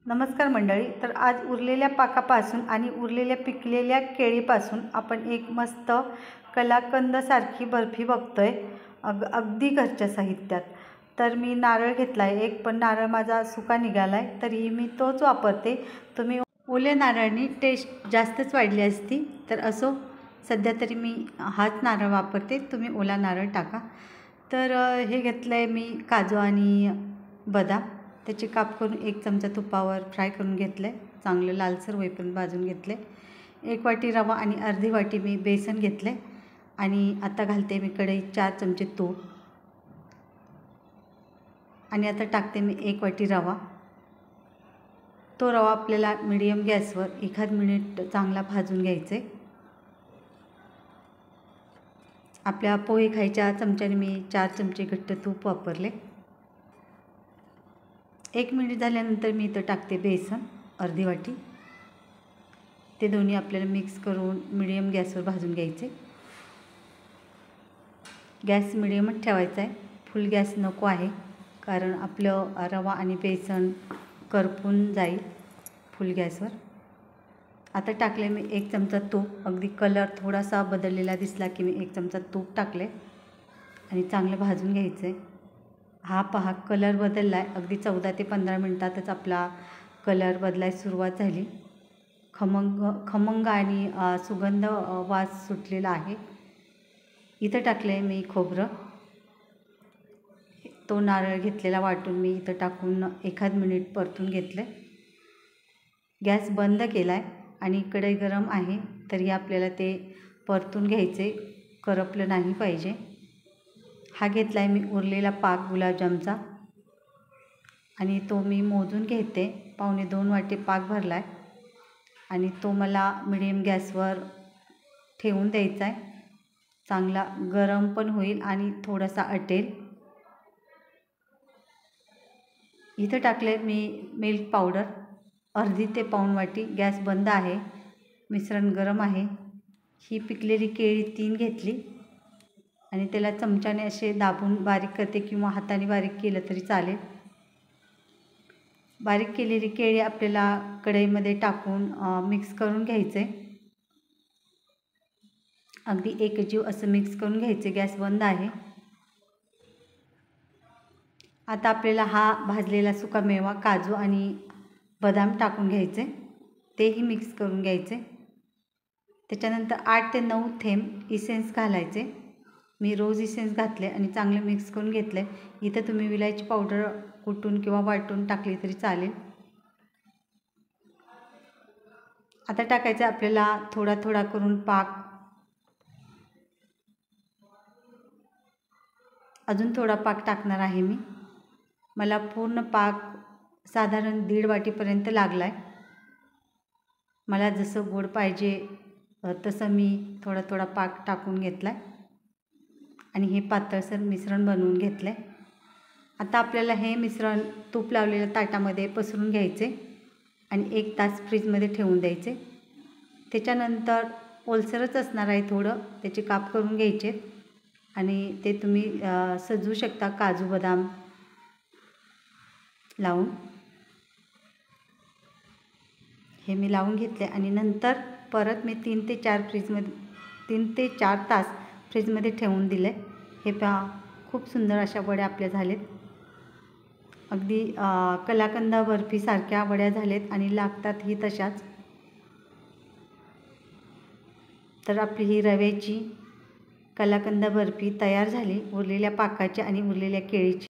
नमस्कार मंडळी. तर आज उरलेल्या पाकापासून आणि उरलेल्या पिकलेल्या केळीपासून आपण एक मस्त कलाकंदसारखी बर्फी बघतोय, अगदी घरच्या साहित्यात. तर मी नारळ घेतला आहे एक, पण नारळ माझा सुका निघाला आहे, तरीही मी तोच वापरते. तुम्ही ओल्या नारळाने टेस्ट जास्तच वाढली असती, तर असो, सध्या तरी मी हाच नारळ वापरते. तुम्ही ओला नारळ टाका. तर हे घेतलं आहे मी काजू आणि बदाम. त्याचे काप करून 1 चमचा तुपावर फ्राय करून घेतले, चांगलं लालसर होईपर्यंत भाजून घेतले. 1 वाटी रवा आणि अर्धी वाटी मी बेसन घेतले. आणि आता घालते मी कढईत 4 चमचे तूप. आणि आता टाकते मी 1 वाटी रवा. तो रवा आपल्याला मीडियम गॅसवर 1 मिनिट चांगला भाजून घ्यायचा आहे. आपल्या पोहे खायच्या चमच्याने मी 4 चमचे घट्ट तूप वापरले. 1 मिनिट झाल्यानंतर मी इथं टाकते बेसन अर्धी वाटी. ते दोन्ही आपल्याला मिक्स करून मीडियम गॅसवर भाजून घ्यायचे. गॅस मीडियमच ठेवायचा आहे, फुल गॅस नको आहे, कारण आपलं रवा आणि बेसन करपून जाईल फुल गॅसवर. आता टाकले मी 1 चमचा तूप. अगदी कलर थोडासा बदललेला दिसला की मी 1 चमचा तूप टाकले आणि चांगलं भाजून घ्यायचं आहे. हा पहा, कलर बदलला आहे. अगदी 14 ते 15 मिनटातच आपला कलर बदलायला सुरुवात झाली. खमंग आणि सुगंध वास सुटलेला आहे. इथं टाकलं आहे मी खोबरं. तो नारळ घेतलेला वाटून मी इथं टाकून 1 मिनिट परतून घेतलं. गॅस बंद केला आहे आणि कढई गरम आहे, तरी आपल्याला ते परतून घ्यायचे, करपलं नाही पाहिजे. हा घेतला आहे मी उरलेला पाक गुलाबजामचा आणि तो मी मोजून घेते. 1.25 वाटी पाक भरला आहे आणि तो मला मिडियम गॅसवर ठेवून द्यायचा आहे. चांगला गरम पण होईल आणि थोडासा आटेल. इथं टाकले मी मिल्क पावडर अर्धी ते पाऊण वाटी. गॅस बंद आहे, मिश्रण गरम आहे. ही पिकलेली केळी 3 घेतली आणि त्याला चमच्याने असे दाबून बारीक करते किंवा हाताने बारीक केलं तरी चालेल. बारीक केलेली केळी आपल्याला कढईमध्ये टाकून मिक्स करून घ्यायचे. अगदी एकजीव असं मिक्स करून घ्यायचे. गॅस बंद आहे. आता आपल्याला हा भाजलेला सुकामेवा काजू आणि बदाम टाकून घ्यायचे, तेही मिक्स करून घ्यायचे. त्याच्यानंतर 8 ते 9 थेंब इसेन्स घालायचे. मी रोज इसेन्स घातले आणि चांगले मिक्स करून घेतले. इथं तुम्ही विलायची पावडर कुटून किंवा वाटून टाकली तरी चालेल. आता टाकायचं आपल्याला थोडा थोडा करून पाक. अजून थोडा पाक टाकणार आहे मी. मला पूर्ण पाक साधारण 1.5 वाटीपर्यंत लागला आहे. मला जसं गोड पाहिजे तसं मी थोडा थोडा पाक टाकून घेतला आहे आणि हे पातळसर मिश्रण बनवून घेतलं आहे. आता आपल्याला हे मिश्रण तूप लावलेल्या ताटामध्ये पसरून घ्यायचे आणि 1 तास फ्रीजमध्ये ठेवून द्यायचे. त्याच्यानंतर ओलसरच असणार आहे थोडं, त्याचे काप करून घ्यायचे आणि ते तुम्ही सजवू शकता काजू बदाम लावून. हे मी लावून घेतले आणि नंतर परत मी 3 ते 4 तास फ्रीजमध्ये ठेवून दिले. हे पहा, खूप सुंदर अशा वड्या आपल्या झालेत. अगदी कलाकंद बर्फीसारख्या वड्या झालेत आणि लागतातही तशाच. तर आपली ही रव्याची कलाकंद बर्फी तयार झाली, उरलेल्या पाकाची आणि उरलेल्या केळीची.